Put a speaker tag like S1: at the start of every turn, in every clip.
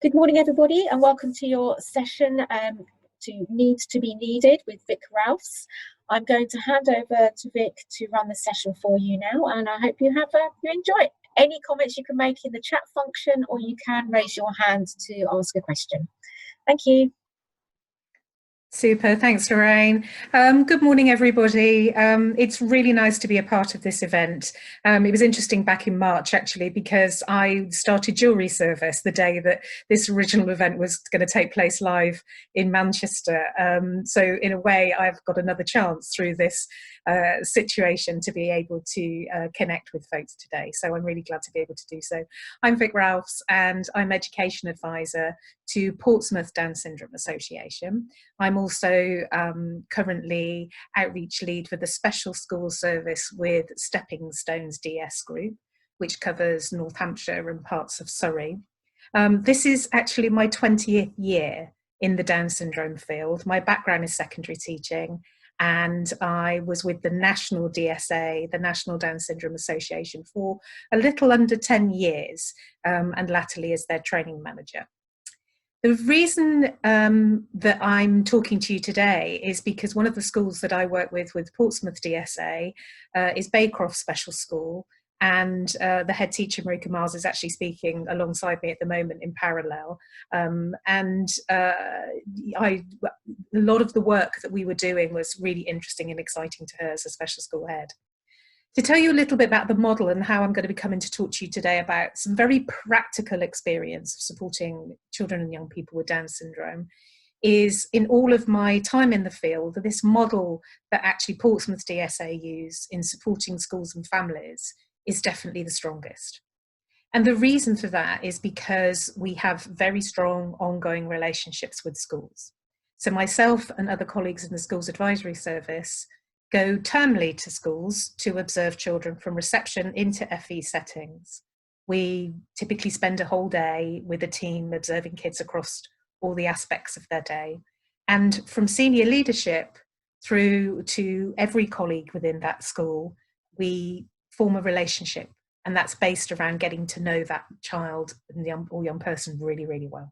S1: Good morning, everybody, and welcome to your session to Need to be Needed with Vic Ralfs. I'm going to hand over to Vic to run the session for you now, and I hope you enjoy it. Any comments you can make in the chat function, or you can raise your hand to ask a question. Thank you.
S2: Super, thanks Lorraine. Good morning everybody. It's really nice to be a part of this event. It was interesting back in March actually, because I started jewellery service the day that this original event was going to take place live in Manchester. So in a way I've got another chance through this situation to be able to connect with folks today. So I'm really glad to be able to do so. I'm Vic Ralfs and I'm Education Advisor to Portsmouth Down Syndrome Association. I'm also currently Outreach Lead for the Special School Service with Stepping Stones DS Group, which covers North Hampshire and parts of Surrey. This is actually my 20th year in the Down syndrome field. My background is secondary teaching, and I was with the National DSA, the National Down Syndrome Association, for a little under 10 years, and latterly as their training manager. The reason that I'm talking to you today is because one of the schools that I work with Portsmouth DSA is Baycroft Special School, and the head teacher, Marika Miles, is actually speaking alongside me at the moment in parallel. A lot of the work that we were doing was really interesting and exciting to her as a special school head. To tell you a little bit about the model and how I'm going to be coming to talk to you today about some very practical experience of supporting children and young people with Down syndrome is, in all of my time in the field, this model that actually Portsmouth DSA use in supporting schools and families is definitely the strongest. And the reason for that is because we have very strong ongoing relationships with schools. So myself and other colleagues in the Schools Advisory Service go termly to schools to observe children from reception into FE settings. We typically spend a whole day with a team observing kids across all the aspects of their day. And from senior leadership through to every colleague within that school, we form a relationship, and that's based around getting to know that child and young person really, really well.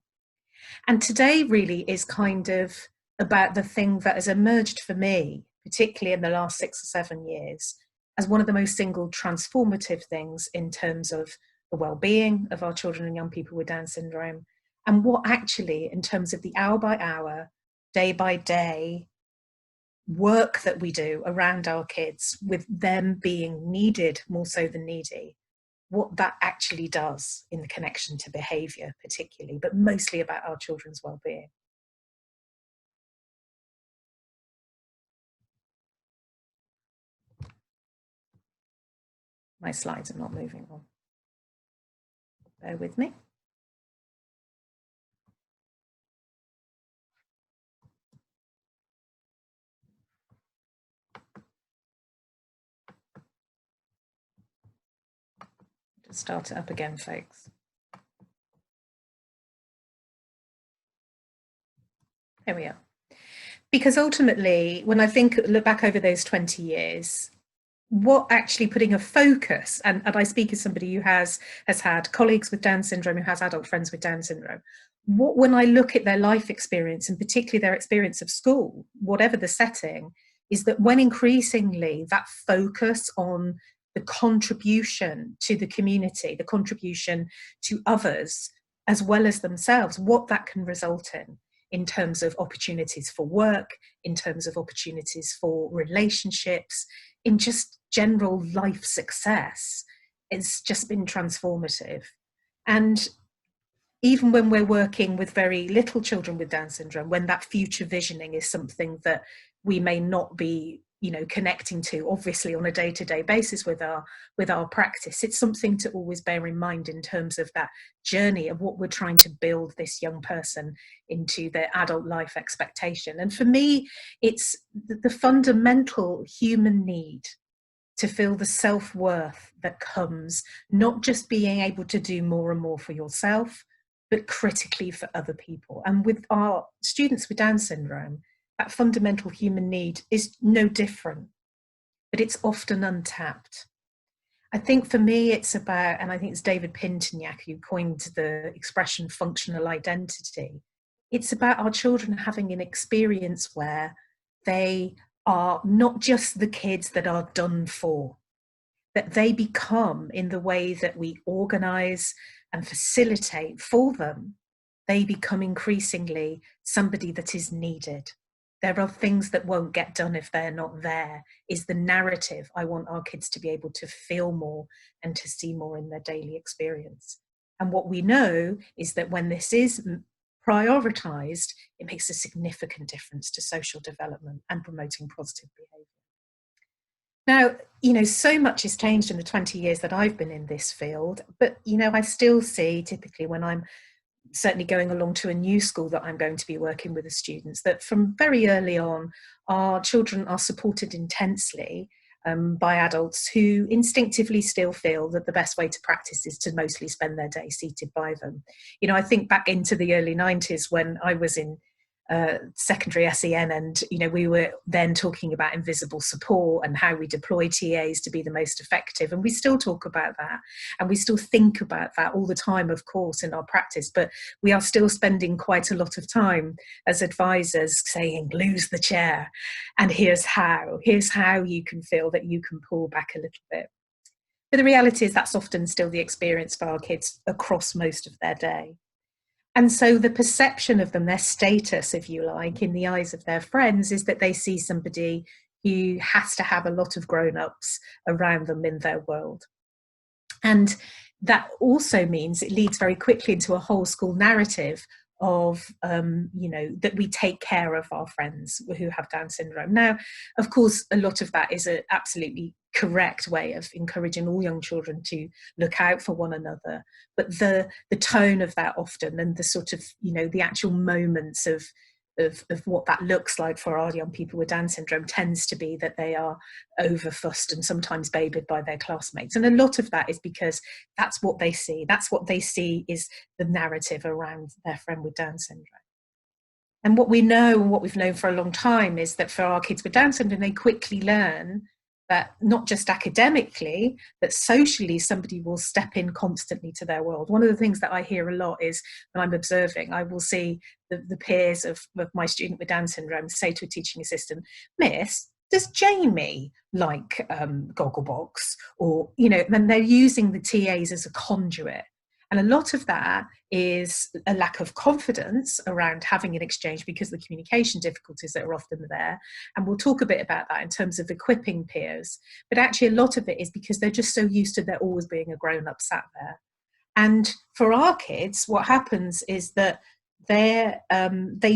S2: And today really is kind of about the thing that has emerged for me, particularly in the last 6 or 7 years, as one of the most single transformative things in terms of the well-being of our children and young people with Down syndrome, and what actually, in terms of the hour by hour, day by day work that we do around our kids, with them being needed more so than needy, what that actually does in the connection to behaviour particularly, but mostly about our children's well-being. My slides are not moving on. Bear with me. Just start it up again, folks. There we are. Because ultimately, when I look back over those 20 years, what actually putting a focus, and I speak as somebody who has had colleagues with Down syndrome, who has adult friends with Down syndrome, when I look at their life experience, and particularly their experience of school, whatever the setting, is that when increasingly that focus on the contribution to the community, the contribution to others, as well as themselves, what that can result in terms of opportunities for work, in terms of opportunities for relationships, in just general life success, it's just been transformative. And even when we're working with very little children with Down syndrome, when that future visioning is something that we may not be, connecting to, obviously, on a day-to-day basis with our practice, it's something to always bear in mind in terms of that journey of what we're trying to build this young person into their adult life expectation. And for me, it's the fundamental human need to feel the self-worth that comes, not just being able to do more and more for yourself, but critically for other people. And with our students with Down syndrome, that fundamental human need is no different, but it's often untapped. I think for me, it's about, and I think it's David Pintignac who coined the expression functional identity. It's about our children having an experience where they are not just the kids that are done for, that they become, in the way that we organize and facilitate for them, they become increasingly somebody that is needed. There are things that won't get done if they're not there, is the narrative I want our kids to be able to feel more and to see more in their daily experience. And what we know is that when this is prioritized, it makes a significant difference to social development and promoting positive behavior. Now, so much has changed in the 20 years that I've been in this field, but, I still see, typically when I'm certainly going along to a new school that I'm going to be working with the students, that from very early on, our children are supported intensely by adults who instinctively still feel that the best way to practice is to mostly spend their day seated by them. I think back into the early 90s when I was in secondary SEN, and we were then talking about invisible support and how we deploy TAs to be the most effective, and we still talk about that and we still think about that all the time, of course, in our practice, but we are still spending quite a lot of time as advisors saying, lose the chair, and here's how you can feel that you can pull back a little bit. But the reality is that's often still the experience for our kids across most of their day. And so the perception of them, their status, if you like, in the eyes of their friends, is that they see somebody who has to have a lot of grown-ups around them in their world. And that also means it leads very quickly into a whole school narrative of, that we take care of our friends who have Down syndrome. Now, of course, a lot of that is an absolutely correct way of encouraging all young children to look out for one another. But the tone of that often, and the sort of, the actual moments of what that looks like for our young people with Down syndrome, tends to be that they are overfussed and sometimes babied by their classmates. And a lot of that is because that's what they see. That's what they see is the narrative around their friend with Down syndrome. And what we know, and what we've known for a long time, is that for our kids with Down syndrome, they quickly learn that not just academically, but socially, somebody will step in constantly to their world. One of the things that I hear a lot is, when I'm observing, I will see the peers of my student with Down syndrome say to a teaching assistant, Miss, does Jamie like Gogglebox? Or, and they're using the TAs as a conduit. And a lot of that is a lack of confidence around having an exchange because of the communication difficulties that are often there. And we'll talk a bit about that in terms of equipping peers. But actually, a lot of it is because they're just so used to there always being a grown-up sat there. And for our kids, what happens is that they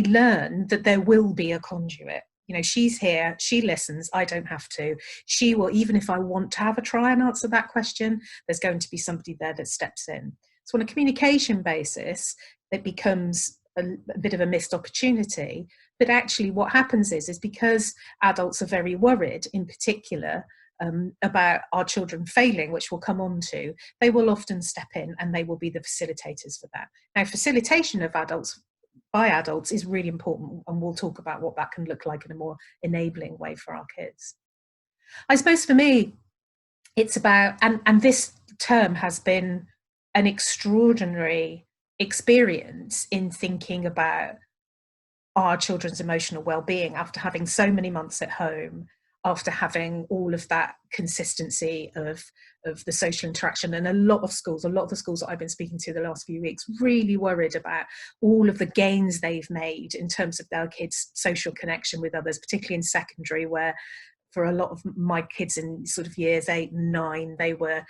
S2: learn that there will be a conduit. She's here, she listens, I don't have to. She will, even if I want to have a try and answer that question, there's going to be somebody there that steps in. So on a communication basis, it becomes a bit of a missed opportunity. But actually what happens is because adults are very worried, in particular, about our children failing, which we'll come on to, they will often step in and they will be the facilitators for that. Now, facilitation of adults by adults is really important, and we'll talk about what that can look like in a more enabling way for our kids. I suppose for me, it's about, and this term has been an extraordinary experience in thinking about our children's emotional well-being after having so many months at home, after having all of that consistency of the social interaction. And a lot of the schools that I've been speaking to the last few weeks, really worried about all of the gains they've made in terms of their kids' social connection with others, particularly in secondary, where for a lot of my kids in sort of years 8 and 9, they were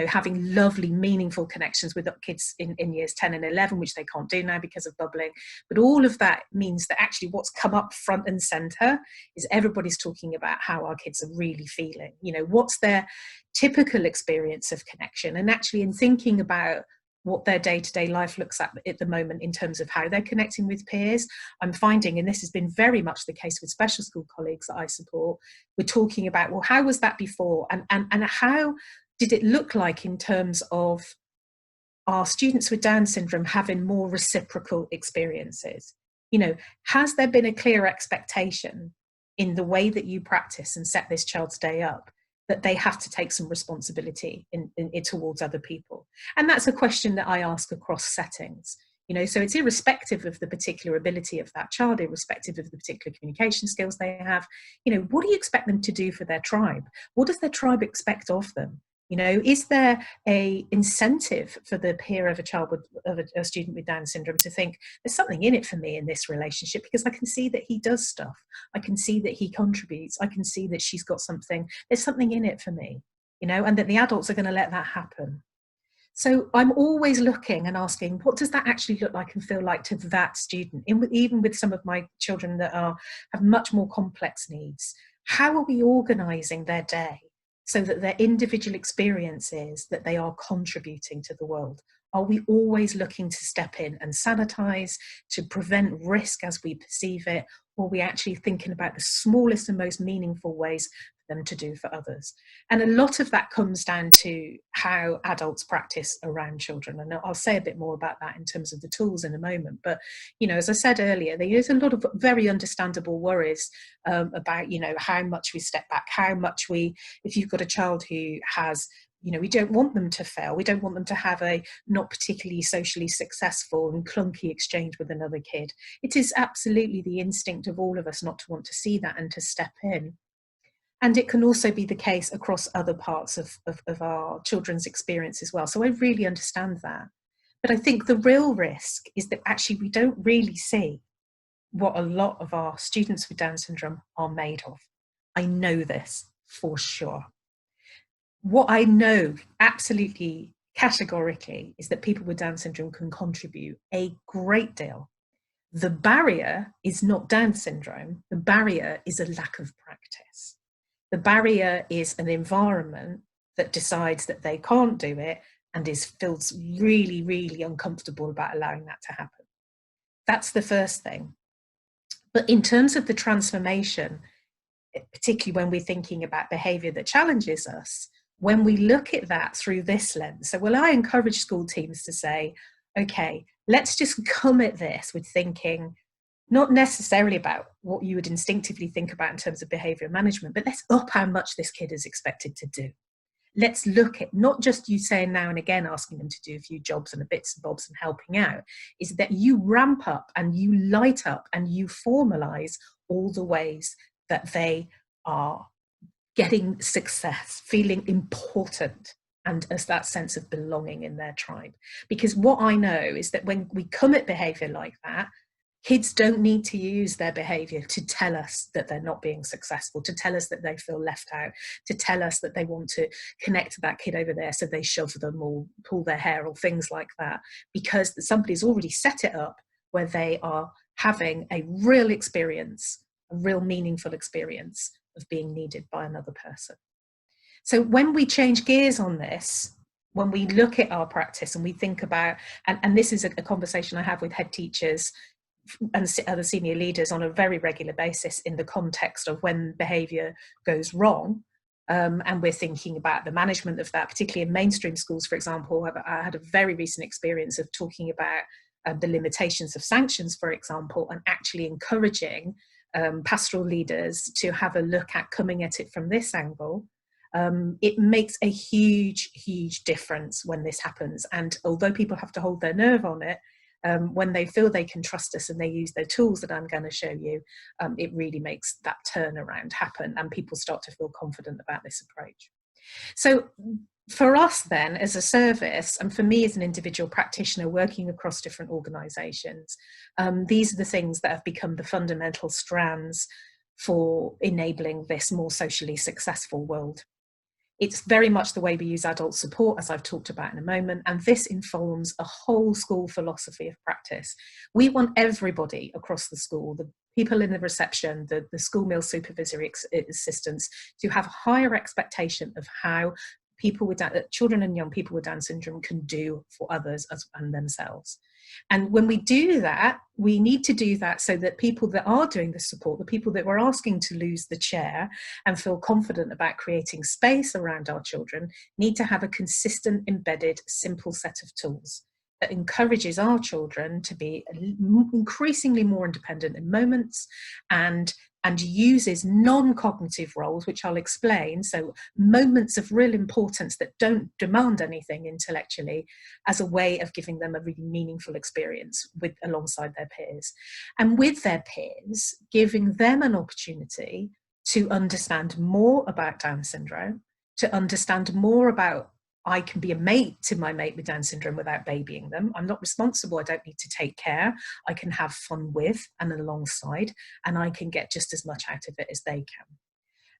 S2: having lovely, meaningful connections with kids in years 10 and 11, which they can't do now because of bubbling. But all of that means that actually what's come up front and center is everybody's talking about how our kids are really feeling. What's their typical experience of connection? And actually in thinking about what their day-to-day life looks at the moment in terms of how they're connecting with peers, I'm finding, and this has been very much the case with special school colleagues that I support, we're talking about, well, how was that before? And how did it look like in terms of our students with Down syndrome having more reciprocal experiences? Has there been a clear expectation in the way that you practice and set this child's day up that they have to take some responsibility in towards other people. And that's a question that I ask across settings. So it's irrespective of the particular ability of that child, irrespective of the particular communication skills they have. What do you expect them to do for their tribe? What does their tribe expect of them? Is there a incentive for the peer of a student with Down syndrome to think there's something in it for me in this relationship, because I can see that he does stuff, I can see that he contributes, I can see that she's got something, there's something in it for me, and that the adults are going to let that happen. So I'm always looking and asking, what does that actually look like and feel like to that student? Even with some of my children that have much more complex needs, how are we organising their day so that their individual experience is that they are contributing to the world? Are we always looking to step in and sanitize, to prevent risk as we perceive it? Or are we actually thinking about the smallest and most meaningful ways for them to do for others? And a lot of that comes down to how adults practice around children. And I'll say a bit more about that in terms of the tools in a moment. But, as I said earlier, there's a lot of very understandable worries about, how much we step back, how much if you've got a child who has, we don't want them to fail. We don't want them to have a not particularly socially successful and clunky exchange with another kid. It is absolutely the instinct of all of us not to want to see that and to step in. And it can also be the case across other parts of our children's experience as well. So I really understand that. But I think the real risk is that actually we don't really see what a lot of our students with Down syndrome are made of. I know this for sure. What I know absolutely categorically is that people with Down syndrome can contribute a great deal. The barrier is not Down syndrome. The barrier is a lack of practice. The barrier is an environment that decides that they can't do it and feels really, really uncomfortable about allowing that to happen. That's the first thing. But in terms of the transformation, particularly when we're thinking about behaviour that challenges us, when we look at that through this lens, so I encourage school teams to say, okay, let's just come at this with thinking not necessarily about what you would instinctively think about in terms of behaviour management, but let's up how much this kid is expected to do. Let's look at not just you saying now and again, asking them to do a few jobs and a bits and bobs and helping out, is that you ramp up and you light up and you formalise all the ways that they are getting success, feeling important, and as that sense of belonging in their tribe. Because what I know is that when we come at behaviour like that, kids don't need to use their behaviour to tell us that they're not being successful, to tell us that they feel left out, to tell us that they want to connect to that kid over there so they shove them or pull their hair or things like that, because somebody's already set it up where they are having a real experience, a real meaningful experience of being needed by another person. So when we change gears on this, when we look at our practice and we think about, and this is a conversation I have with head teachers and other senior leaders on a very regular basis in the context of when behaviour goes wrong, and we're thinking about the management of that, particularly in mainstream schools, for example. I had a very recent experience of talking about the limitations of sanctions, for example, and actually encouraging pastoral leaders to have a look at coming at it from this angle. It makes a huge, huge difference when this happens. And although people have to hold their nerve on it, when they feel they can trust us and they use the tools that I'm going to show you, it really makes that turnaround happen and people start to feel confident about this approach. So for us then as a service, and for me as an individual practitioner working across different organisations, these are the things that have become the fundamental strands for enabling this more socially successful world. It's very much the way we use adult support, as I've talked about in a moment, and this informs a whole school philosophy of practice. We want everybody across the school, the people in the reception, the school meal supervisory assistants, to have a higher expectation of how people with children and young people with Down syndrome can do for others and themselves. And when we do that, we need to do that so that people that are doing the support, the people that we're asking to lose the chair and feel confident about creating space around our children, need to have a consistent, embedded, simple set of tools that encourages our children to be increasingly more independent in moments and and uses non-cognitive roles, which I'll explain, so moments of real importance that don't demand anything intellectually, as a way of giving them a really meaningful experience alongside their peers. And with their peers, giving them an opportunity to understand more about Down syndrome, to understand more about, I can be a mate to my mate with Down syndrome without babying them. I'm not responsible. I don't need to take care. I can have fun with and alongside, and I can get just as much out of it as they can.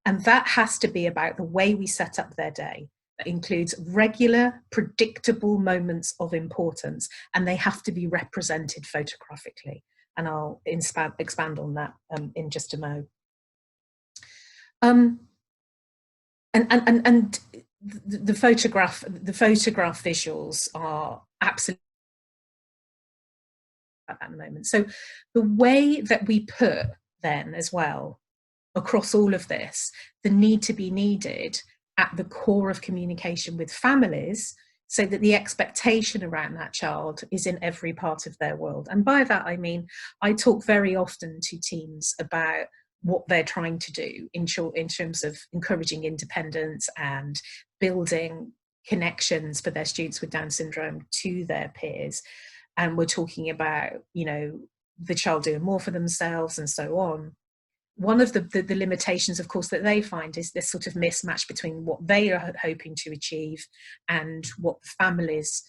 S2: And that has to be about the way we set up their day. That includes regular, predictable moments of importance, and they have to be represented photographically. And I'll expand on that in just a moment. And the photograph visuals are absolutely at that moment. So the way that we put then as well across all of this, the need to be needed at the core of communication with families, so that the expectation around that child is in every part of their world. And by that I mean, I talk very often to teams about what they're trying to do in terms of encouraging independence and building connections for their students with Down syndrome to their peers. And we're talking about, you know, the child doing more for themselves and so on. One of the limitations, of course, that they find is this sort of mismatch between what they are hoping to achieve and what the families,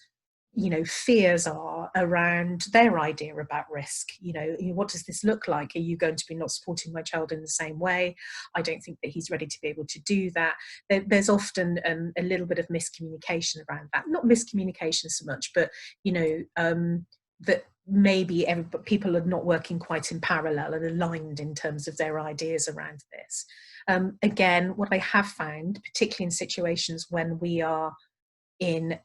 S2: you know, fears are around their idea about risk. You know, what does this look like? Are you going to be not supporting my child in the same way? I don't think that he's ready to be able to do that. There's often a little bit of miscommunication around that. Not miscommunication so much, but, you know, that maybe people are not working quite in parallel and aligned in terms of their ideas around this. Again, what I have found, particularly in situations when we are in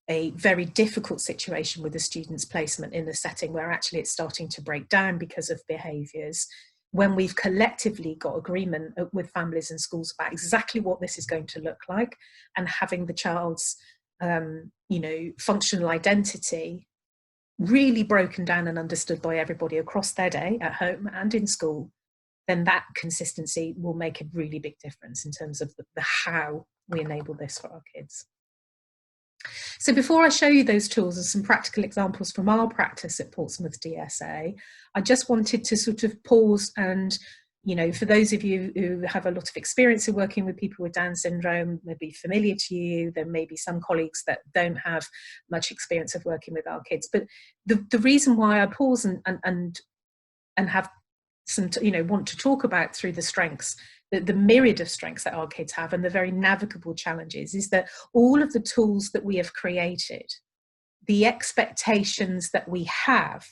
S2: a very difficult situation with a student's placement in a setting where actually it's starting to break down because of behaviours, when we've collectively got agreement with families and schools about exactly what this is going to look like, and having the child's you know, functional identity really broken down and understood by everybody across their day at home and in school, then that consistency will make a really big difference in terms of the how we enable this for our kids. So before I show you those tools and some practical examples from our practice at Portsmouth DSA, I just wanted to sort of pause and, you know, for those of you who have a lot of experience of working with people with Down syndrome, may be familiar to you. There may be some colleagues that don't have much experience of working with our kids. But the reason why I pause and have some, you know, want to talk about through the strengths, the myriad of strengths that our kids have and the very navigable challenges, is that all of the tools that we have created, the expectations that we have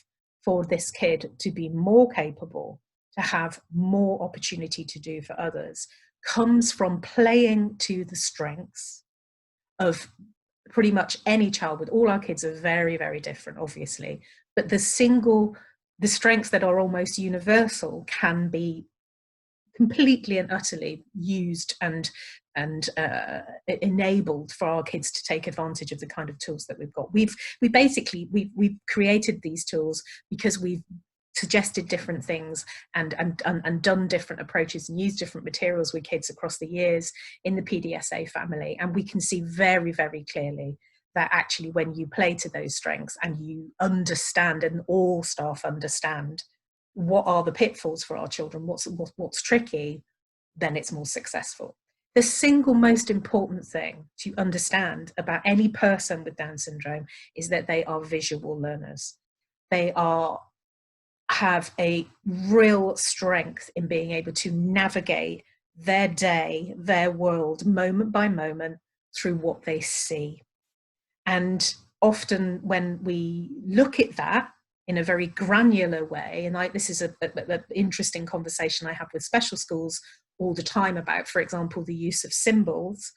S2: for this kid to be more capable, to have more opportunity to do for others, comes from playing to the strengths of pretty much any child. With all our kids are very, very different, obviously, but the strengths that are almost universal can be completely and utterly used and enabled for our kids to take advantage of the kind of tools that we've got. We've created these tools because we've suggested different things and done different approaches and used different materials with kids across the years in the PDSA family, and we can see very, very clearly that actually when you play to those strengths and you understand, and all staff understand, what are the pitfalls for our children, what's tricky, then it's more successful. The single most important thing to understand about any person with Down syndrome is that they are visual learners. They have a real strength in being able to navigate their day, their world, moment by moment, through what they see. And often when we look at that in a very granular way, and this is an interesting conversation I have with special schools all the time about, for example, the use of symbols,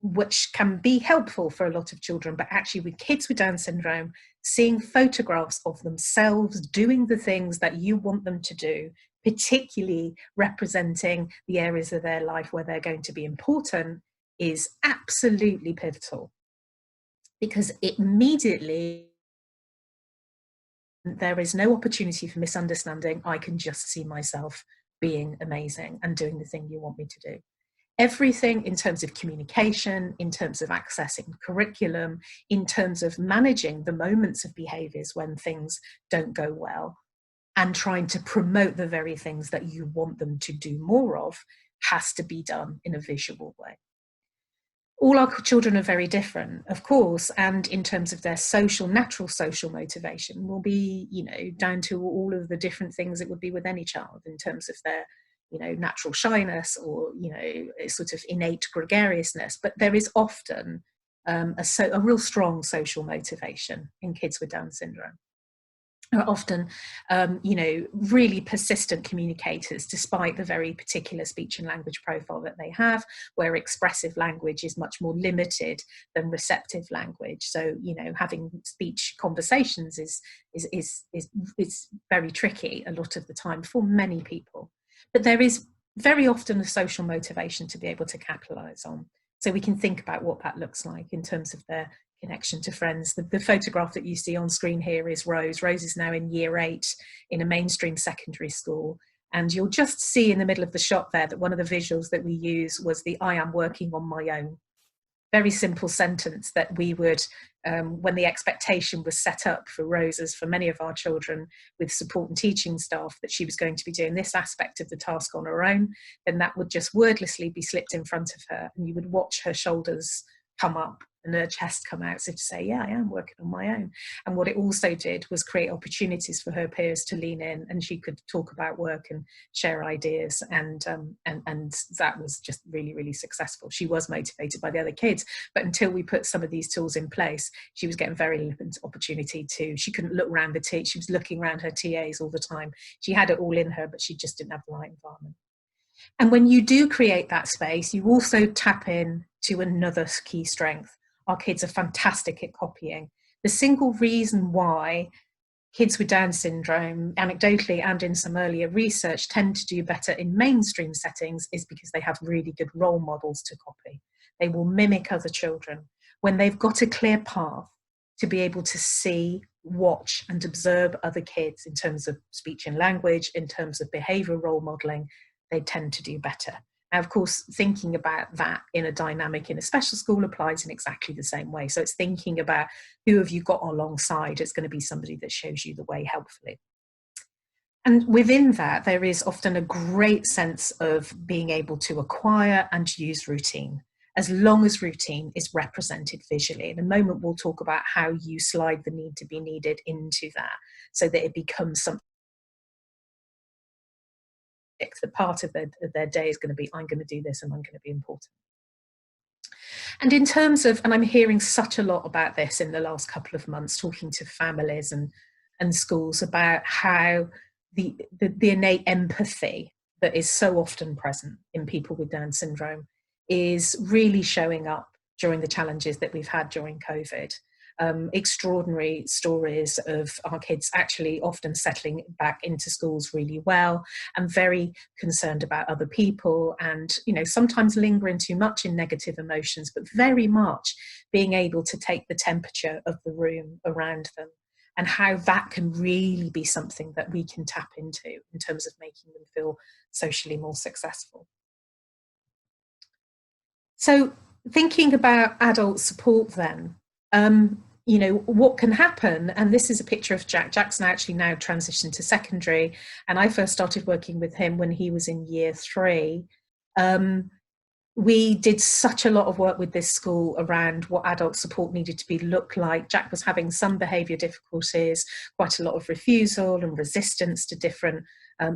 S2: which can be helpful for a lot of children, but actually with kids with Down syndrome, seeing photographs of themselves doing the things that you want them to do, particularly representing the areas of their life where they're going to be important, is absolutely pivotal. Because immediately there is no opportunity for misunderstanding. I can just see myself being amazing and doing the thing you want me to do. Everything in terms of communication, in terms of accessing curriculum, in terms of managing the moments of behaviours when things don't go well, and trying to promote the very things that you want them to do more of, has to be done in a visual way. All our children are very different, of course, and in terms of their natural social motivation will be, down to all of the different things it would be with any child in terms of their, natural shyness or, a sort of innate gregariousness. But there is often a real strong social motivation in kids with Down syndrome. Are often, really persistent communicators, despite the very particular speech and language profile that they have, where expressive language is much more limited than receptive language. So, having speech conversations is very tricky a lot of the time for many people. But there is very often a social motivation to be able to capitalize on. So we can think about what that looks like in terms of their connection to friends. The photograph that you see on screen here is Rose. Rose is now in year 8 in a mainstream secondary school. And you'll just see in the middle of the shot there that one of the visuals that we use was the "I am working on my own." Very simple sentence that we would, when the expectation was set up for Rose, as for many of our children with support and teaching staff, that she was going to be doing this aspect of the task on her own, then that would just wordlessly be slipped in front of her, and you would watch her shoulders come up and her chest come out, so to say, yeah, I am working on my own. And what it also did was create opportunities for her peers to lean in, and she could talk about work and share ideas, and that was just really, really successful. She was motivated by the other kids, but until we put some of these tools in place, she was getting very limited opportunity to. She couldn't look around she was looking around her TAs all the time. She had it all in her, but she just didn't have the right environment. And when you do create that space, you also tap in to another key strength. Our kids are fantastic at copying. The single reason why kids with Down syndrome, anecdotally and in some earlier research, tend to do better in mainstream settings is because they have really good role models to copy. They will mimic other children. When they've got a clear path to be able to see, watch and observe other kids in terms of speech and language, in terms of behaviour role modelling, they tend to do better. Now, of course, thinking about that in a dynamic in a special school applies in exactly the same way. So it's thinking about who have you got alongside. It's going to be somebody that shows you the way helpfully. And within that, there is often a great sense of being able to acquire and use routine, as long as routine is represented visually. In a moment, we'll talk about how you slide the need to be needed into that so that it becomes something. The part of their day is going to be, I'm going to do this and I'm going to be important. And in terms of, and I'm hearing such a lot about this in the last couple of months, talking to families and schools about how the innate empathy that is so often present in people with Down syndrome is really showing up during the challenges that we've had during COVID. Extraordinary stories of our kids actually often settling back into schools really well and very concerned about other people, and sometimes lingering too much in negative emotions, but very much being able to take the temperature of the room around them, and how that can really be something that we can tap into in terms of making them feel socially more successful. So thinking about adult support then, what can happen, and this is a picture of Jack. Jack's now transitioned to secondary, and I first started working with him when he was in year 3. We did such a lot of work with this school around what adult support needed to look like. Jack was having some behaviour difficulties, quite a lot of refusal and resistance to different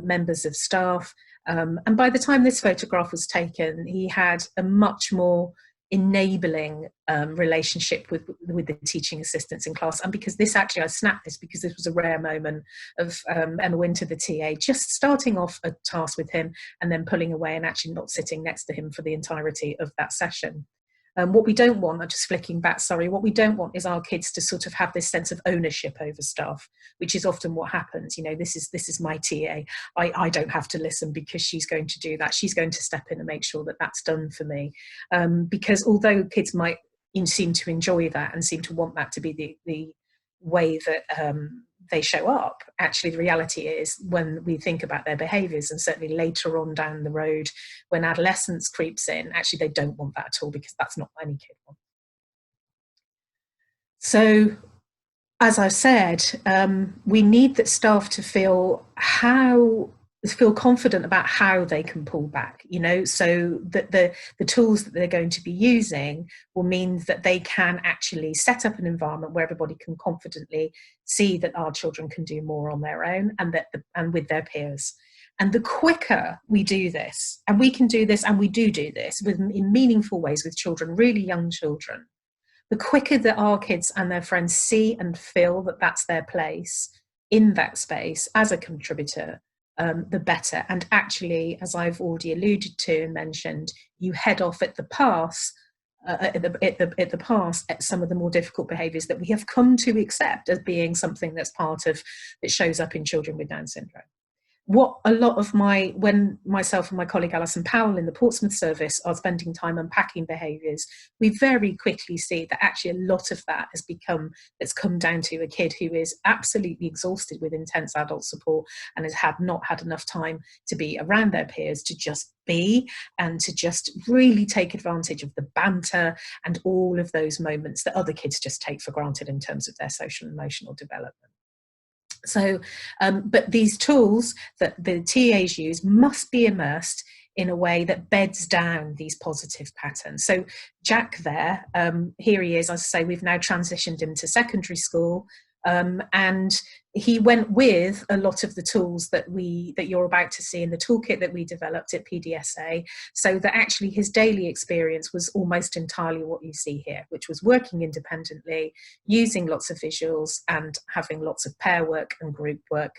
S2: members of staff. And by the time this photograph was taken, he had a much more enabling relationship with the teaching assistants in class. And because this actually, I snapped this because this was a rare moment of Emma Winter, the TA, just starting off a task with him and then pulling away and actually not sitting next to him for the entirety of that session. What we don't want, I'm just flicking back, sorry, what we don't want is our kids to sort of have this sense of ownership over stuff, which is often what happens. This is my TA. I don't have to listen because she's going to do that. She's going to step in and make sure that that's done for me. Because although kids might seem to enjoy that and seem to want that to be the way that they show up. Actually, the reality is, when we think about their behaviours, and certainly later on down the road when adolescence creeps in, actually they don't want that at all, because that's not what any kid wants. So, as I've said, we need that staff to feel confident about how they can pull back, so that the tools that they're going to be using will mean that they can actually set up an environment where everybody can confidently see that our children can do more on their own, and with their peers. And the quicker we do this, and we can do this, and we do this in meaningful ways with children, really young children, the quicker that our kids and their friends see and feel that that's their place in that space as a contributor, the better. And actually, as I've already alluded to and mentioned, you head off at the pass at some of the more difficult behaviours that we have come to accept as being something that shows up in children with Down syndrome. When myself and my colleague Alison Powell in the Portsmouth service are spending time unpacking behaviours, we very quickly see that actually a lot of that it's come down to a kid who is absolutely exhausted with intense adult support and has not had enough time to be around their peers, to just be, and to just really take advantage of the banter and all of those moments that other kids just take for granted in terms of their social and emotional development. So, but these tools that the TAs use must be immersed in a way that beds down these positive patterns. So Jack there, here he is, as I say, we've now transitioned him to secondary school, and he went with a lot of the tools that you're about to see in the toolkit that we developed at PDSA, so that actually his daily experience was almost entirely what you see here, which was working independently, using lots of visuals and having lots of pair work and group work.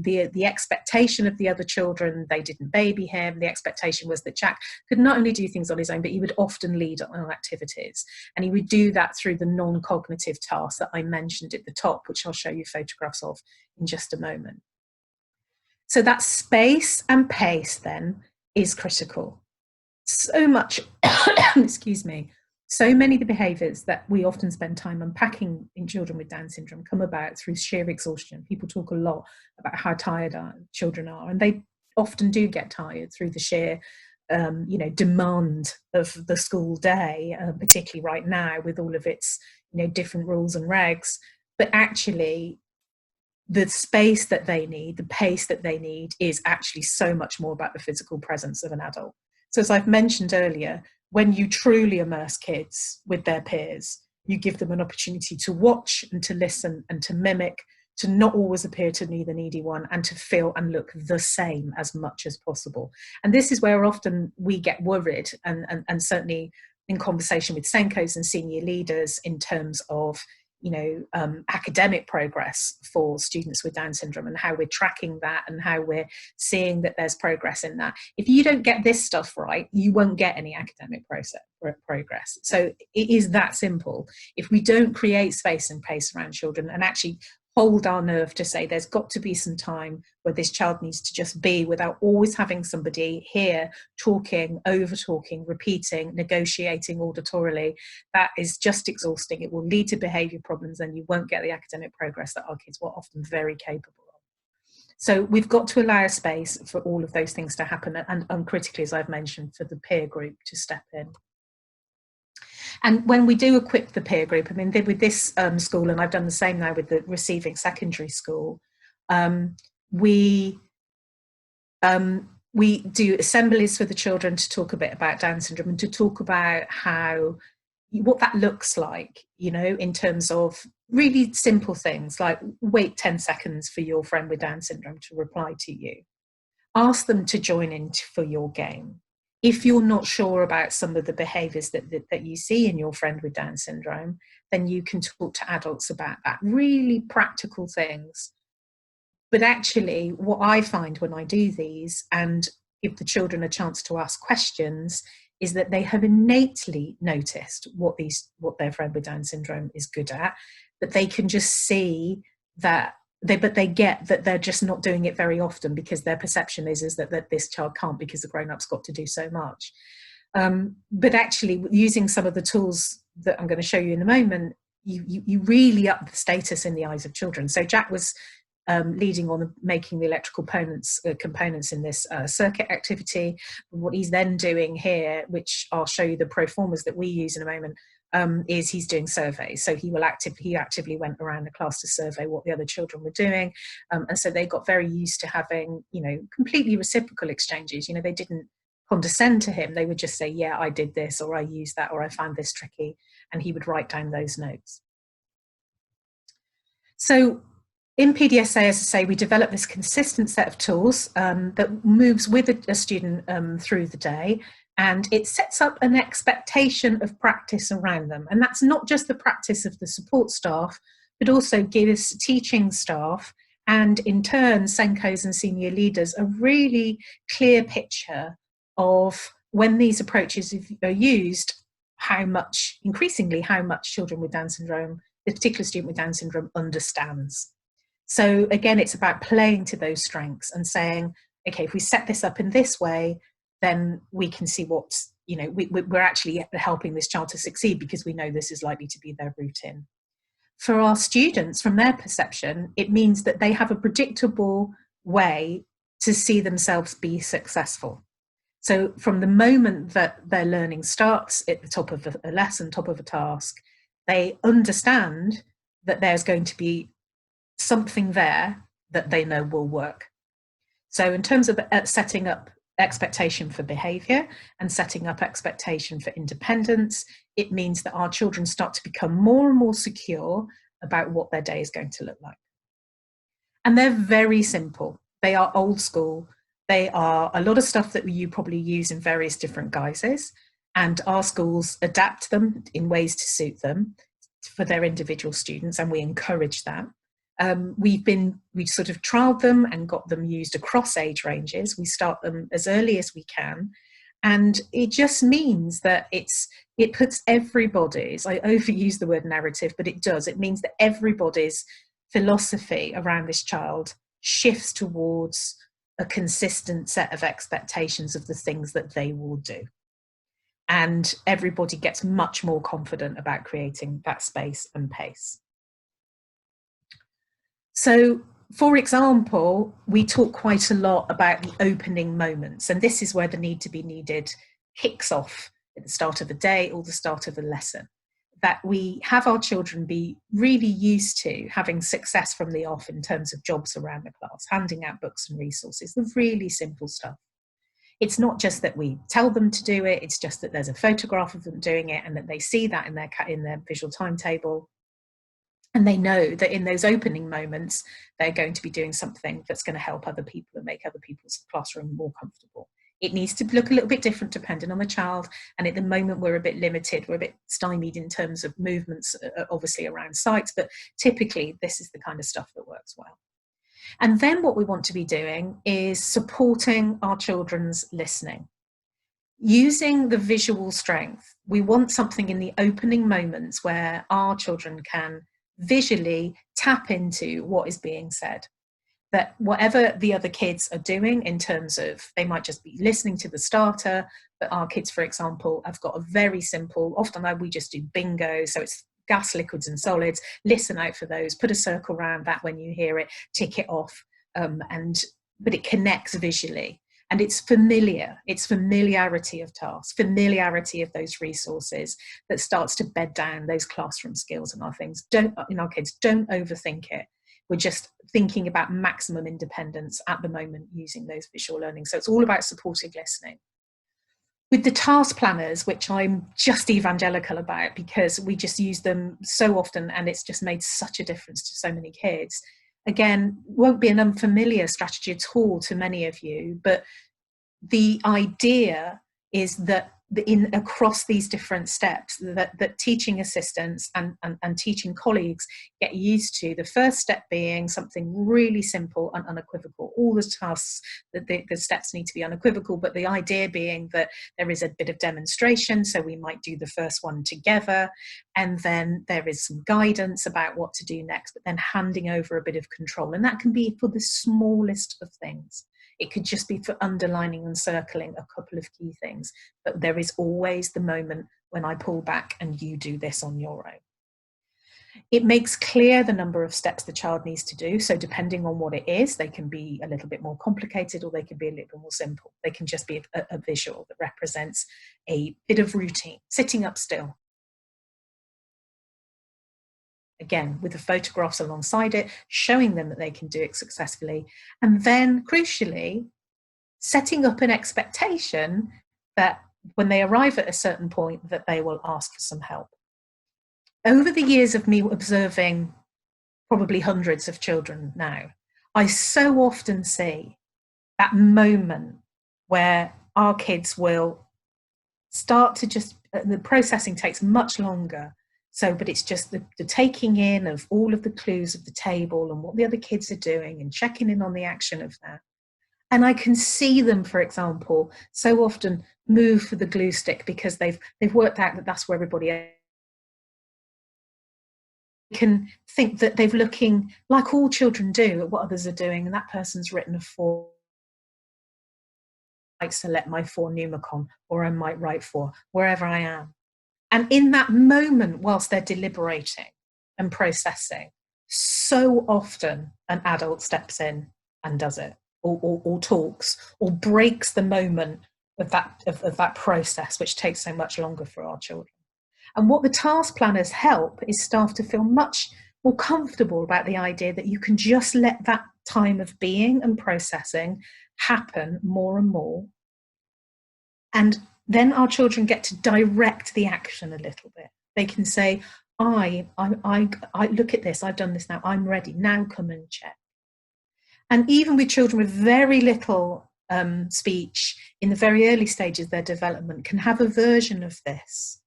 S2: The expectation of the other children, they didn't baby him. The expectation was that Jack could not only do things on his own, but he would often lead on activities. And he would do that through the non-cognitive tasks that I mentioned at the top, which I'll show you photographs of in just a moment. So that space and pace then is critical. So much, excuse me, so many of the behaviours that we often spend time unpacking in children with Down syndrome come about through sheer exhaustion. People talk a lot about how tired our children are, and they often do get tired through the sheer demand of the school day, particularly right now with all of its different rules and regs. But actually, the space that they need, the pace that they need, is actually so much more about the physical presence of an adult. So as I've mentioned earlier, when you truly immerse kids with their peers, you give them an opportunity to watch and to listen and to mimic, to not always appear to be the needy one, and to feel and look the same as much as possible. And this is where often we get worried, and certainly in conversation with Senkos and senior leaders in terms of academic progress for students with Down syndrome, and how we're tracking that and how we're seeing that there's progress in that. If you don't get this stuff right, you won't get any academic progress. So it is that simple. If we don't create space and pace around children and actually hold our nerve to say there's got to be some time where this child needs to just be, without always having somebody here talking, over talking, repeating, negotiating auditorily, that is just exhausting. It will lead to behaviour problems, and you won't get the academic progress that our kids were often very capable of. So we've got to allow space for all of those things to happen, and critically, as I've mentioned, for the peer group to step in. And when we do equip the peer group, I mean, with this school, and I've done the same now with the receiving secondary school, we do assemblies for the children to talk a bit about Down syndrome and to talk about what that looks like, in terms of really simple things like wait 10 seconds for your friend with Down syndrome to reply to you. Ask them to join in for your game. If you're not sure about some of the behaviours that you see in your friend with Down syndrome, then you can talk to adults about that. Really practical things. But actually, what I find when I do these and give the children a chance to ask questions is that they have innately noticed what their friend with Down syndrome is good at, but they can just see that they get that they're just not doing it very often, because their perception is that this child can't, because the grown-up's got to do so much. But actually, using some of the tools that I'm going to show you in a moment, you really up the status in the eyes of children. So Jack was leading on making the electrical components in this circuit activity. What he's then doing here, which I'll show you the pro formas that we use in a moment, is he's doing surveys. So he actively went around the class to survey what the other children were doing, and so they got very used to having, you know, completely reciprocal exchanges. You know, they didn't condescend to him. They would just say, yeah, I did this, or I used that, or I found this tricky, and he would write down those notes. So in PDSA, as I say, we develop this consistent set of tools that moves with a student through the day, and it sets up an expectation of practice around them. And that's not just the practice of the support staff, but also gives teaching staff and in turn Senkos and senior leaders a really clear picture of, when these approaches are used, increasingly how much children with Down syndrome, the particular student with Down syndrome, understands. So again, it's about playing to those strengths and saying, okay, if we set this up in this way, then we can see what, you know, we're actually helping this child to succeed because we know this is likely to be their route in. For our students, from their perception, it means that they have a predictable way to see themselves be successful. So from the moment that their learning starts at the top of a lesson, top of a task, they understand that there's going to be something there that they know will work. So in terms of setting up expectation for behaviour and setting up expectation for independence, it means that our children start to become more and more secure about what their day is going to look like. And they're very simple. They are old school. They are a lot of stuff that you probably use in various different guises, and our schools adapt them in ways to suit them for their individual students, and we encourage that. We've sort of trialed them and got them used across age ranges. We start them as early as we can, and it just means that it puts everybody's, I overuse the word narrative, but it does. It means that everybody's philosophy around this child shifts towards a consistent set of expectations of the things that they will do. And everybody gets much more confident about creating that space and pace. So, for example, we talk quite a lot about the opening moments, and this is where the need to be needed kicks off at the start of a day or the start of a lesson. That we have our children be really used to having success from the off in terms of jobs around the class, handing out books and resources, the really simple stuff. It's not just that we tell them to do it, it's just that there's a photograph of them doing it and that they see that in their visual timetable. And they know that in those opening moments, they're going to be doing something that's going to help other people and make other people's classroom more comfortable. It needs to look a little bit different depending on the child. And at the moment, we're a bit limited. We're a bit stymied in terms of movements, obviously around sites, but typically this is the kind of stuff that works well. And then what we want to be doing is supporting our children's listening. Using the visual strength, we want something in the opening moments where our children can visually tap into what is being said. That whatever the other kids are doing in terms of, they might just be listening to the starter, but our kids, for example, have got a very simple, often we just do bingo, so it's gas, liquids and solids, listen out for those, put a circle around that when you hear it, tick it off, but it connects visually. And it's familiar, it's familiarity of tasks, familiarity of those resources that starts to bed down those classroom skills and our things. In our kids, don't overthink it. We're just thinking about maximum independence at the moment using those visual learning. So it's all about supportive listening. With the task planners, which I'm just evangelical about because we just use them so often and it's just made such a difference to so many kids. Again, won't be an unfamiliar strategy at all to many of you, but the idea is that across these different steps that teaching assistants and teaching colleagues get used to, the first step being something really simple and unequivocal. All the tasks, the steps need to be unequivocal, but the idea being that there is a bit of demonstration, so we might do the first one together, and then there is some guidance about what to do next, but then handing over a bit of control. And that can be for the smallest of things. It could just be for underlining and circling a couple of key things. But there is always the moment when I pull back and you do this on your own. It makes clear the number of steps the child needs to do. So depending on what it is, they can be a little bit more complicated or they can be a little bit more simple. They can just be a visual that represents a bit of routine, sitting up still. Again, with the photographs alongside it, showing them that they can do it successfully. And then, crucially, setting up an expectation that when they arrive at a certain point, that they will ask for some help. Over the years of me observing probably hundreds of children now, I so often see that moment where our kids will start to just, the processing takes much longer. So, but it's just the taking in of all of the clues of the table and what the other kids are doing and checking in on the action of that. And I can see them, for example, so often move for the glue stick because they've worked out that that's where everybody else can think that they're looking, like all children do, at what others are doing, and that person's written a 4. I might select my 4 pneumicon, or I might write 4, wherever I am. And in that moment, whilst they're deliberating and processing, so often an adult steps in and does it, or talks, or breaks the moment of that process, which takes so much longer for our children. And what the task planners help is staff to feel much more comfortable about the idea that you can just let that time of being and processing happen more and more. And then our children get to direct the action a little bit. They can say, I look at this, I've done this now, I'm ready, now come and check. And even with children with very little speech in the very early stages of their development can have a version of this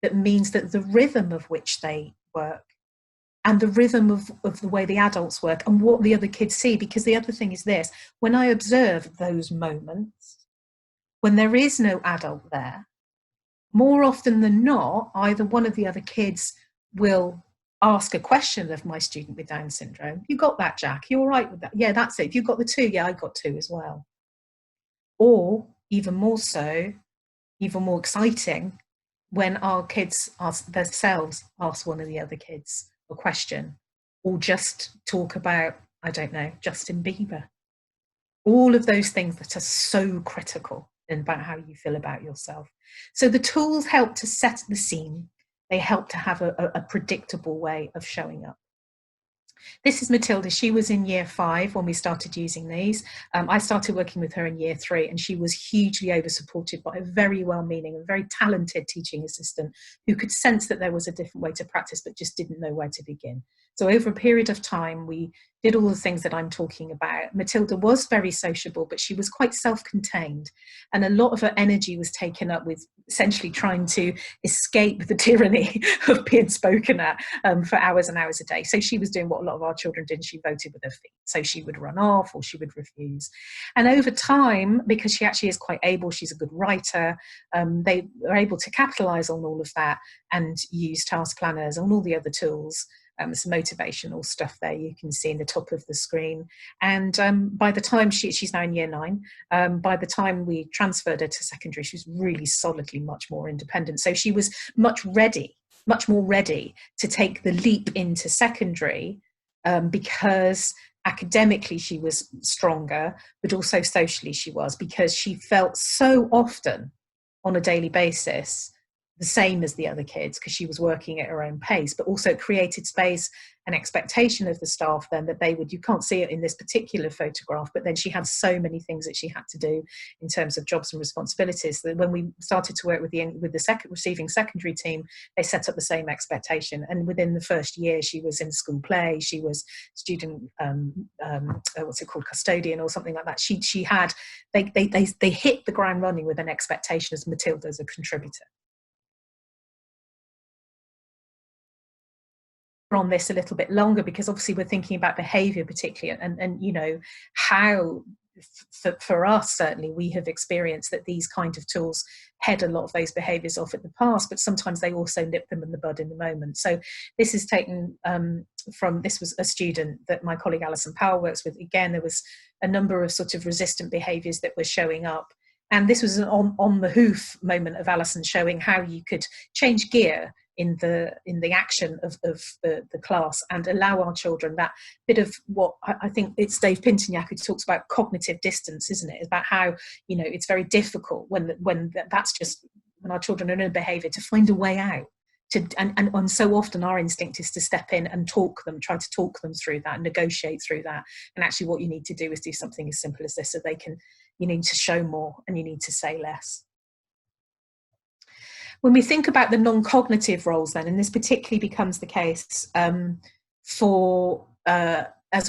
S2: that means that the rhythm of which they work and the rhythm of the way the adults work and what the other kids see, because the other thing is this, when I observe those moments, when there is no adult there, more often than not, either one of the other kids will ask a question of my student with Down syndrome. You got that, Jack? You all right with that? Yeah, that's it. If you got the 2, yeah, I got 2 as well. Or even more so, even more exciting, when our kids themselves ask one of the other kids a question, or just talk about, I don't know, Justin Bieber. All of those things that are so critical about how you feel about yourself. So the tools help to set the scene. They help to have a predictable way of showing up. This is Matilda. She was in year 5 when we started using these. I started working with her in year 3, and she was hugely over-supported by a very well-meaning and very talented teaching assistant who could sense that there was a different way to practice, but just didn't know where to begin. So over a period of time, we did all the things that I'm talking about. Matilda was very sociable, but she was quite self-contained. And a lot of her energy was taken up with essentially trying to escape the tyranny of being spoken at for hours and hours a day. So she was doing what a lot of our children did, and she voted with her feet. So she would run off or she would refuse. And over time, because she actually is quite able, she's a good writer, they were able to capitalize on all of that and use task planners and all the other tools. Some motivational stuff there you can see in the top of the screen. And by the time she's now in year 9, by the time we transferred her to secondary, she was really solidly much more independent. So she was much more ready to take the leap into secondary because academically she was stronger, but also socially she was, because she felt so often on a daily basis the same as the other kids, because she was working at her own pace, but also it created space and expectation of the staff then that they would, you can't see it in this particular photograph, but then she had so many things that she had to do in terms of jobs and responsibilities that when we started to work with the receiving secondary team, they set up the same expectation. And within the first year, she was in school play, she was student, what's it called, custodian or something like that. She had, they hit the ground running with an expectation as Matilda as a contributor. On this a little bit longer because obviously we're thinking about behavior particularly, and you know how for us certainly we have experienced that these kind of tools head a lot of those behaviors off at the past, but sometimes they also nip them in the bud in the moment. So this is taken this was a student that my colleague Alison Powell works with. Again, there was a number of sort of resistant behaviors that were showing up, and this was an on the hoof moment of Alison showing how you could change gear in the action of the class, and allow our children that bit of what I think it's Dave Pintignac who talks about cognitive distance, isn't it? It's about how, you know, it's very difficult when that's just when our children are in a behaviour to find a way out. And so often our instinct is to step in and try to talk them through that, negotiate through that. And actually what you need to do is do something as simple as this, so you need to show more and you need to say less. When we think about the non-cognitive roles then, and this particularly becomes the case as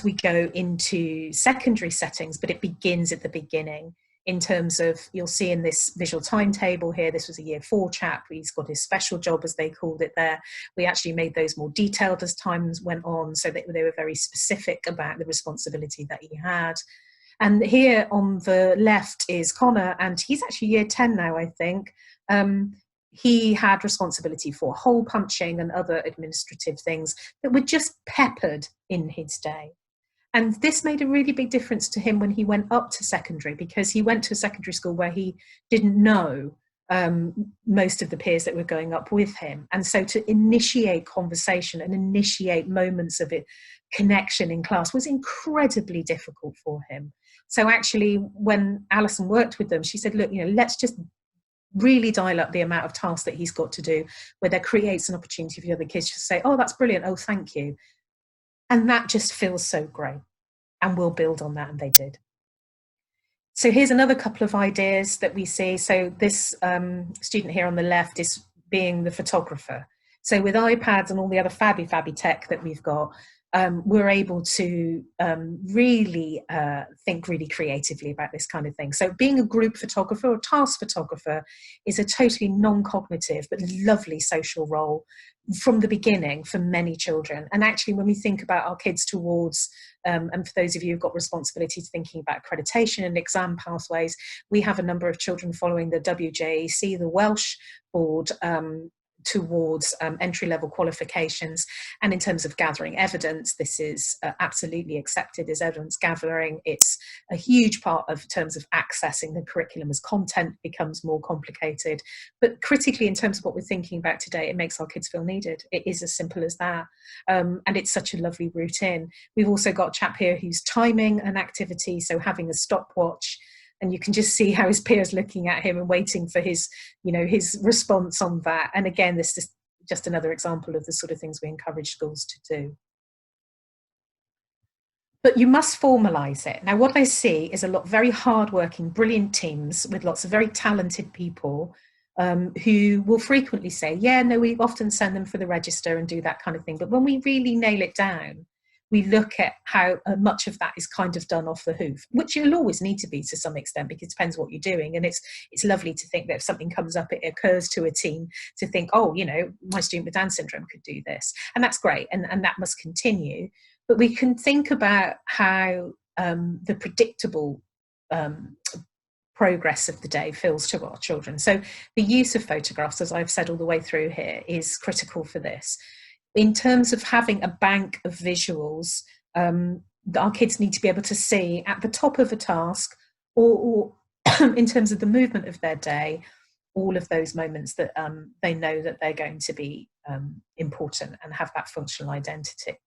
S2: we go into secondary settings, but it begins at the beginning in terms of, you'll see in this visual timetable here, this was a year 4 chap, he's got his special job as they called it there. We actually made those more detailed as times went on, so that they were very specific about the responsibility that he had. And here on the left is Connor, and he's actually year 10 now, I think. He had responsibility for hole punching and other administrative things that were just peppered in his day. And this made a really big difference to him when he went up to secondary, because he went to a secondary school where he didn't know most of the peers that were going up with him. And so to initiate conversation and initiate moments of it, connection in class, was incredibly difficult for him. So actually, when Alison worked with them, she said, look, you know, let's just really dial up the amount of tasks that he's got to do, where there creates an opportunity for the other kids to say, oh, that's brilliant, oh, thank you. And that just feels so great. And we'll build on that, and they did. So here's another couple of ideas that we see. So this student here on the left is being the photographer. So with iPads and all the other fabby tech that we've got, we're able to really think really creatively about this kind of thing. So being a group photographer or task photographer is a totally non-cognitive but lovely social role from the beginning for many children. And actually, when we think about our kids towards, and for those of you who've got responsibility to thinking about accreditation and exam pathways, we have a number of children following the WJEC, the Welsh board, towards entry-level qualifications. And in terms of gathering evidence, this is absolutely accepted as evidence gathering. It's a huge part of terms of accessing the curriculum as content becomes more complicated. But critically, in terms of what we're thinking about today, it makes our kids feel needed. It is as simple as that. And it's such a lovely route in. We've also got a chap here who's timing an activity, so having a stopwatch. And you can just see how his peers looking at him and waiting for his, you know, his response on that. And again, this is just another example of the sort of things we encourage schools to do. But you must formalise it. Now, what I see is a lot of very hardworking, brilliant teams with lots of very talented people who will frequently say, yeah, no, we often send them for the register and do that kind of thing. But when we really nail it down, we look at how much of that is kind of done off the hoof, which you'll always need to be to some extent, because it depends what you're doing. And it's lovely to think that if something comes up, it occurs to a team to think, oh, you know, my student with Down syndrome could do this. And that's great. And that must continue. But we can think about how the predictable progress of the day feels to our children. So the use of photographs, as I've said all the way through here, is critical for this. In terms of having a bank of visuals that our kids need to be able to see at the top of a task, or in terms of the movement of their day, all of those moments that they know that they're going to be important and have that functional identity.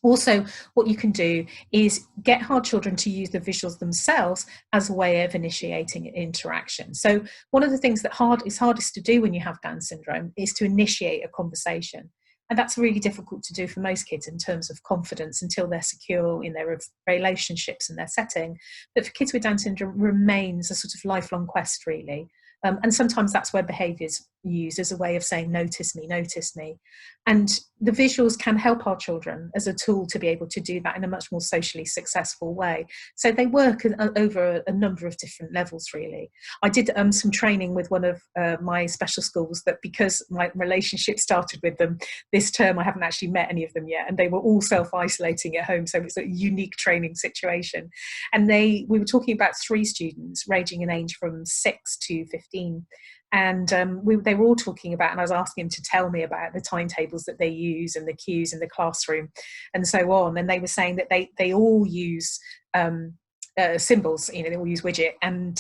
S2: Also, what you can do is get our children to use the visuals themselves as a way of initiating interaction. So one of the things that is hardest to do when you have Down syndrome is to initiate a conversation. And that's really difficult to do for most kids in terms of confidence until they're secure in their relationships and their setting. But for kids with Down syndrome, remains a sort of lifelong quest, really. And sometimes that's where behaviours used as a way of saying, notice me, notice me. And the visuals can help our children as a tool to be able to do that in a much more socially successful way. So they work over a number of different levels, really. I did some training with one of my special schools, that because my relationship started with them this term, I haven't actually met any of them yet, and they were all self-isolating at home, so it's a unique training situation. And we were talking about 3 students ranging in age from 6 to 15. And they were all talking about, and I was asking them to tell me about the timetables that they use and the cues in the classroom and so on. And they were saying that they all use symbols, you know, they all use widget. And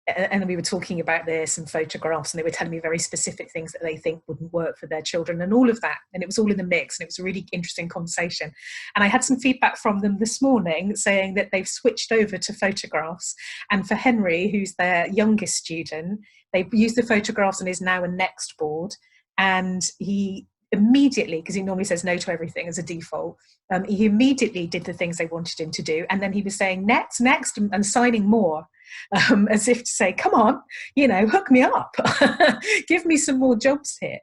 S2: and we were talking about this and photographs, and they were telling me very specific things that they think wouldn't work for their children and all of that. And it was all in the mix, and it was a really interesting conversation. And I had some feedback from them this morning saying that they've switched over to photographs. And for Henry, who's their youngest student, they used the photographs and is now a next board. And he immediately, because he normally says no to everything as a default, he immediately did the things they wanted him to do. And then he was saying next, and signing more. As if to say, come on, hook me up, give me some more jobs here.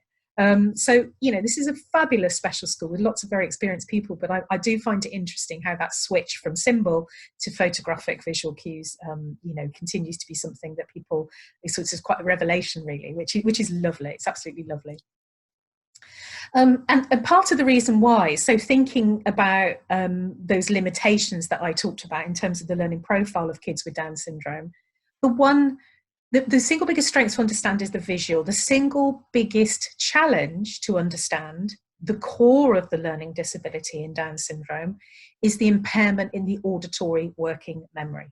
S2: So, this is a fabulous special school with lots of very experienced people, but I do find it interesting how that switch from symbol to photographic visual cues, continues to be something that people, it's quite a revelation really, which is lovely. It's absolutely lovely. And part of the reason why, so thinking about those limitations that I talked about in terms of the learning profile of kids with Down syndrome, the single biggest strength to understand is the visual. The single biggest challenge to understand, the core of the learning disability in Down syndrome, is the impairment in the auditory working memory.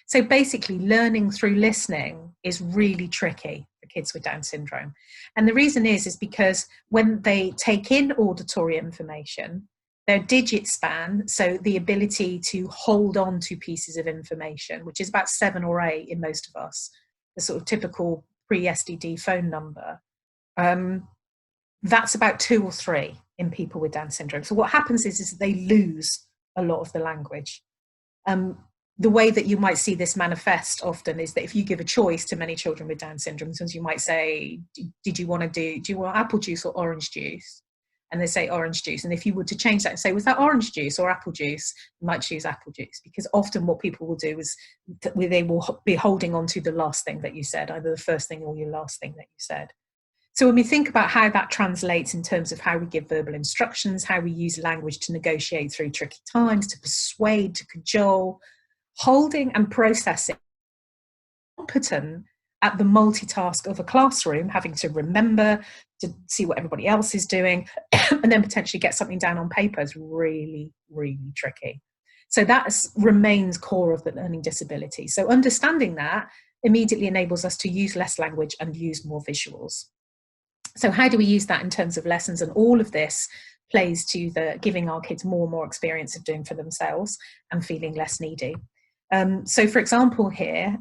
S2: So basically, learning through listening is really tricky for kids with Down syndrome. And the reason is because when they take in auditory information, their digit span, so the ability to hold on to pieces of information, which is about 7 or 8 in most of us, the sort of typical pre-SDD phone number, that's about 2 or 3 in people with Down syndrome. So what happens is they lose a lot of the language. The way that you might see this manifest often is that if you give a choice to many children with Down syndrome, sometimes you might say, do you want apple juice or orange juice? And they say orange juice. And if you were to change that and say, was that orange juice or apple juice? You might choose apple juice, because often what people will do is they will be holding on to the last thing that you said, either the first thing or your last thing that you said. So when we think about how that translates in terms of how we give verbal instructions, how we use language to negotiate through tricky times, to persuade, to cajole, holding and processing, competent at the multitask of a classroom, having to remember to see what everybody else is doing and then potentially get something down on paper is really, really tricky. So that remains core of the learning disability. So understanding that immediately enables us to use less language and use more visuals. So how do we use that in terms of lessons? And all of this plays to the giving our kids more and more experience of doing for themselves and feeling less needy. So for example here,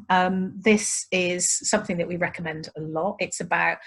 S2: this is something that we recommend a lot. It's about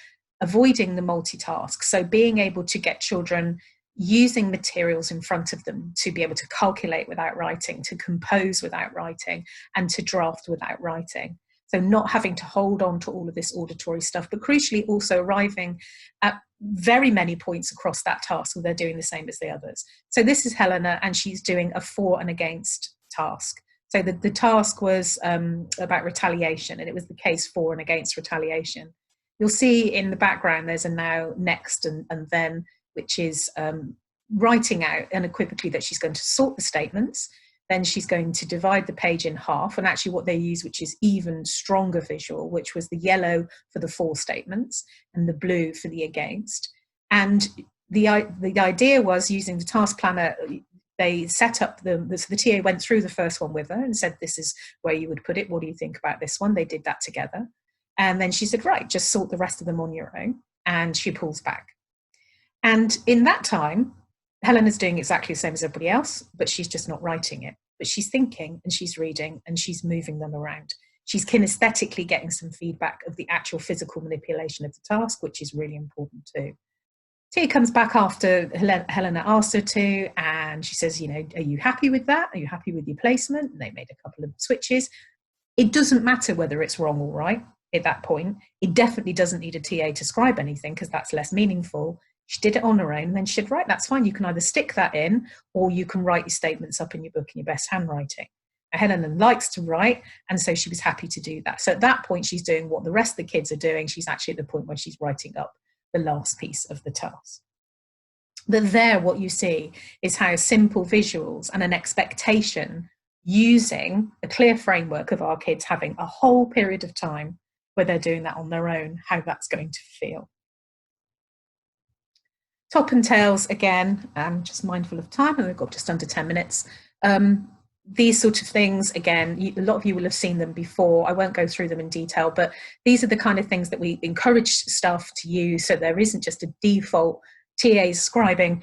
S2: avoiding the multitask. So being able to get children using materials in front of them to be able to calculate without writing, to compose without writing, and to draft without writing. So not having to hold on to all of this auditory stuff, but crucially also arriving at very many points across that task where they're doing the same as the others. So this is Helena, and she's doing a for and against task. So the task was about retaliation, and it was the case for and against retaliation. You'll see in the background there's a now, next, and then, which is writing out unequivocally that she's going to sort the statements. Then she's going to divide the page in half, and actually what they use, which is even stronger visual, which was the yellow for the for statements and the blue for the against. And the idea was, using the task planner, they set up so the TA went through the first one with her and said, this is where you would put it. What do you think about this one? They did that together. And then she said, right, just sort the rest of them on your own. And she pulls back. And in that time, Helena's doing exactly the same as everybody else, but she's just not writing it. But she's thinking and she's reading and she's moving them around. She's kinesthetically getting some feedback of the actual physical manipulation of the task, which is really important too. Tia comes back after Helena asked her to, and she says, are you happy with that? Are you happy with your placement? And they made a couple of switches. It doesn't matter whether it's wrong or right at that point. It definitely doesn't need a TA to scribe anything, because that's less meaningful. She did it on her own, and then she said, right, that's fine. You can either stick that in, or you can write your statements up in your book in your best handwriting. Now, Helena likes to write, and so she was happy to do that. So at that point, she's doing what the rest of the kids are doing. She's actually at the point where she's writing up the last piece of the task. But there, what you see is how simple visuals and an expectation, using a clear framework of our kids having a whole period of time where they're doing that on their own, how that's going to feel. Top and tails, again, I'm just mindful of time, and we've got just under 10 minutes. these sort of things, again, a lot of you will have seen them before. I won't go through them in detail, but these are the kind of things that we encourage staff to use, so there isn't just a default TAs scribing,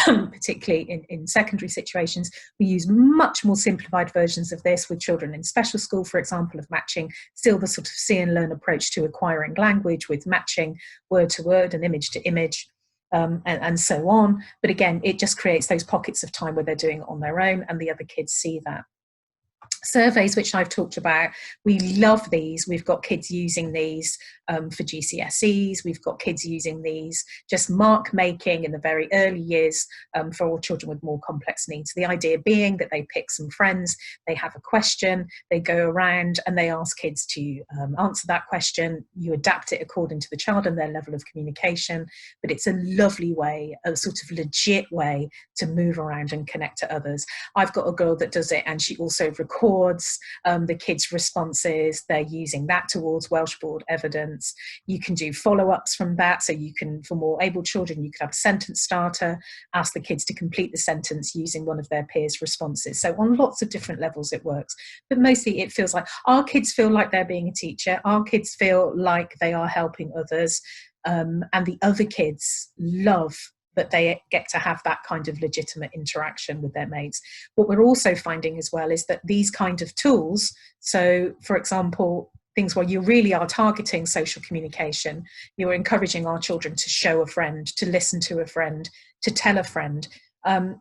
S2: particularly in secondary situations. We use much more simplified versions of this with children in special school, for example, of matching still the sort of see and learn approach to acquiring language with matching word to word and image to image. And so on. But again, it just creates those pockets of time where they're doing it on their own and the other kids see that. Surveys, which I've talked about, we love these. We've got kids using these for GCSEs. We've got kids using these just mark making in the very early years for all children with more complex needs. The idea being that they pick some friends, they have a question, they go around and they ask kids to answer that question. You adapt it according to the child and their level of communication, but it's a lovely way, a sort of legit way to move around and connect to others. I've got a girl that does it and she also records the kids' responses. They're using that towards Welsh Board evidence. You can do follow-ups from that. So you can, for more able children, you could have a sentence starter, ask the kids to complete the sentence using one of their peers' responses. So on lots of different levels it works. But mostly it feels like our kids feel like they're being a teacher. Our kids feel like they are helping others. And the other kids love that they get to have that kind of legitimate interaction with their mates. What we're also finding as well is that these kind of tools, so for example, things where you really are targeting social communication, you're encouraging our children to show a friend, to listen to a friend, to tell a friend.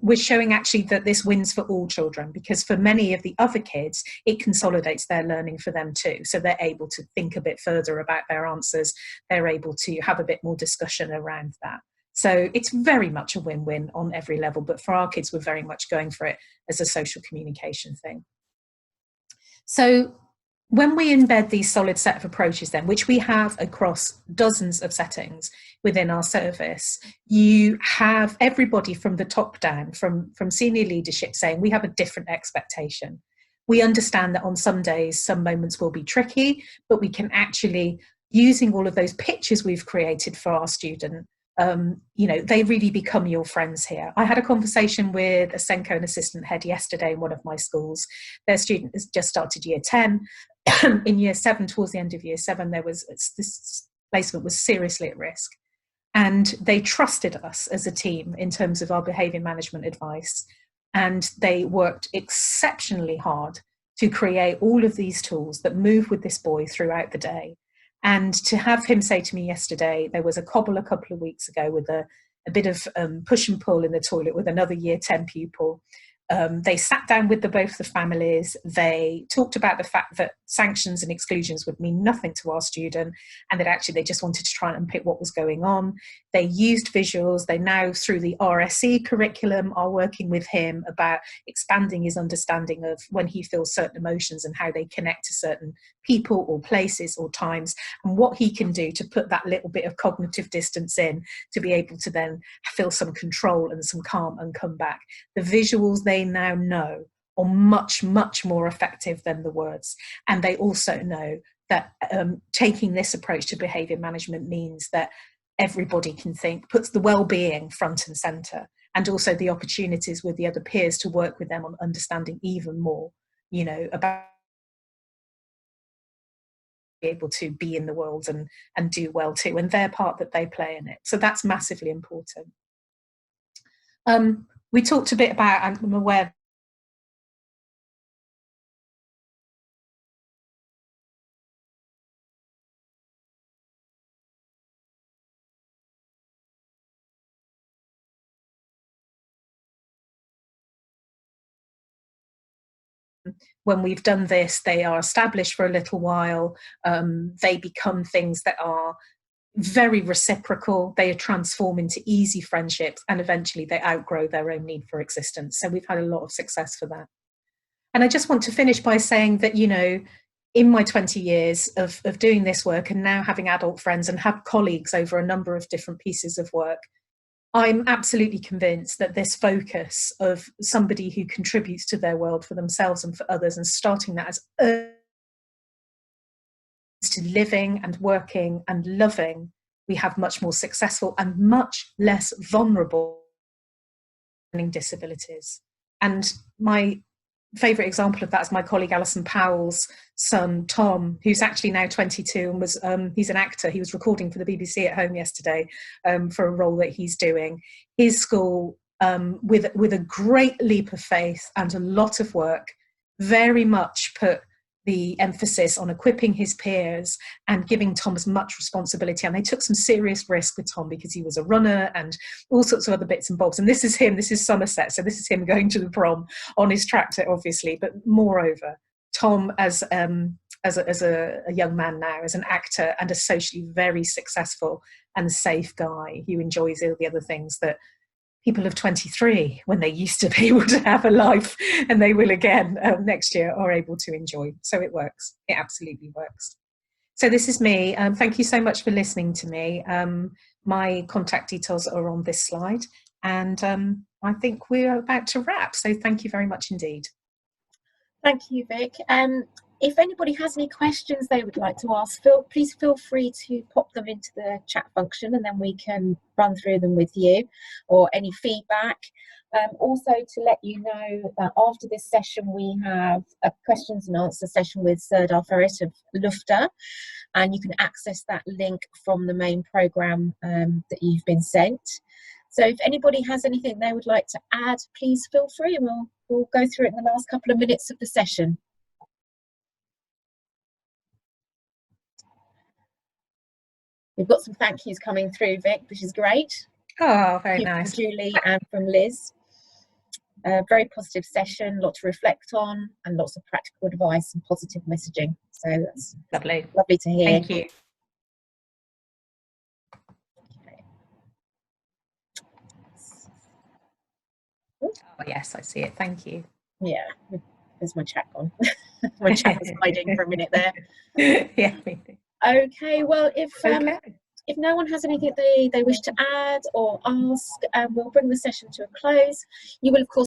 S2: We're showing actually that this wins for all children, because for many of the other kids, it consolidates their learning for them too. So they're able to think a bit further about their answers. They're able to have a bit more discussion around that. So it's very much a win-win on every level, but for our kids, we're very much going for it as a social communication thing. So when we embed these solid set of approaches then, which we have across dozens of settings within our service, you have everybody from the top down, from senior leadership saying we have a different expectation. We understand that on some days, some moments will be tricky, but we can actually, using all of those pictures we've created for our student, they really become your friends here. I had a conversation with a Senko and assistant head yesterday in one of my schools. Their student has just started year 10. In year 7, towards the end of year 7, this placement was seriously at risk. And they trusted us as a team in terms of our behaviour management advice. And they worked exceptionally hard to create all of these tools that move with this boy throughout the day. And to have him say to me yesterday, there was a cobble a couple of weeks ago with a bit of push and pull in the toilet with another year 10 pupil. They sat down with both the families. They talked about the fact that sanctions and exclusions would mean nothing to our student, and that actually they just wanted to try and unpick what was going on. They used visuals. They now, through the RSE curriculum, are working with him about expanding his understanding of when he feels certain emotions and how they connect to certain people or places or times, and what he can do to put that little bit of cognitive distance in to be able to then feel some control and some calm and come back. The visuals they now know are much, much more effective than the words. And they also know that taking this approach to behaviour management means that everybody can think, puts the well-being front and centre, and also the opportunities with the other peers to work with them on understanding even more, about be able to be in the world and do well too, and their part that they play in it. So that's massively important. We talked a bit about, I'm aware when we've done this, they are established for a little while. They become things that are very reciprocal. They transform into easy friendships, and eventually they outgrow their own need for existence. So we've had a lot of success for that. And I just want to finish by saying that, in my 20 years of doing this work and now having adult friends and have colleagues over a number of different pieces of work, I'm absolutely convinced that this focus of somebody who contributes to their world for themselves and for others, and starting that as to living and working and loving, we have much more successful and much less vulnerable learning disabilities. And my favourite example of that is my colleague Alison Powell's son Tom, who's actually now 22 and was he's an actor. He was recording for the BBC at home yesterday for a role that he's doing. His school, with a great leap of faith and a lot of work, very much put the emphasis on equipping his peers and giving Tom as much responsibility. And they took some serious risk with Tom because he was a runner and all sorts of other bits and bobs. And this is him, this is Somerset. So this is him going to the prom on his tractor, obviously. But moreover, Tom as a young man now, as an actor and a socially very successful and safe guy who enjoys all the other things that people of 23, when they used to be able to have a life, and they will again next year, are able to enjoy. So it works. It absolutely works. So this is me. Thank you so much for listening to me. My contact details are on this slide, and I think we're about to wrap. So thank you very much indeed.
S1: Thank you, Vic. If anybody has any questions they would like to ask, please feel free to pop them into the chat function, and then we can run through them with you, or any feedback. Also, to let you know that after this session, we have a questions and answer session with Serdar Ferit of Lufta, and you can access that link from the main programme that you've been sent. So if anybody has anything they would like to add, please feel free, and we'll go through it in the last couple of minutes of the session. We've got some thank yous coming through, Vic, which is great.
S2: Oh, very nice.
S1: From Julie and from Liz. Very positive session, lot to reflect on, and lots of practical advice and positive messaging. So that's
S2: lovely
S1: to hear.
S2: Thank you.
S1: Okay.
S2: Oh, yes, I see it. Thank you.
S1: Yeah, there's my chat on. My chat was hiding for a minute there.
S2: Yeah, me too.
S1: Okay, well, if no one has anything they wish to add or ask, we'll bring the session to a close. You will, of course,